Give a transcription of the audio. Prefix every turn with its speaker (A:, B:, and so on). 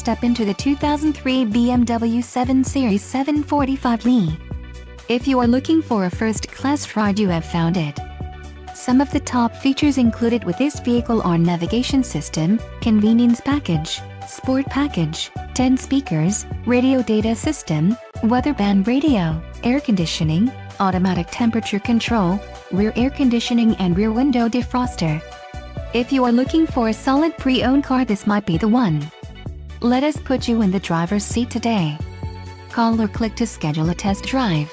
A: step into the 2003 BMW 7 Series 745Li. If you are looking for a first-class ride, you have found it. Some of the top features included with this vehicle are navigation system, convenience package, sport package, 10 speakers, radio data system, weather band radio, air conditioning, automatic temperature control, rear air conditioning and rear window defroster. If you are looking for a solid pre-owned car, this might be the one. Let us put you in the driver's seat today. Call or click to schedule a test drive.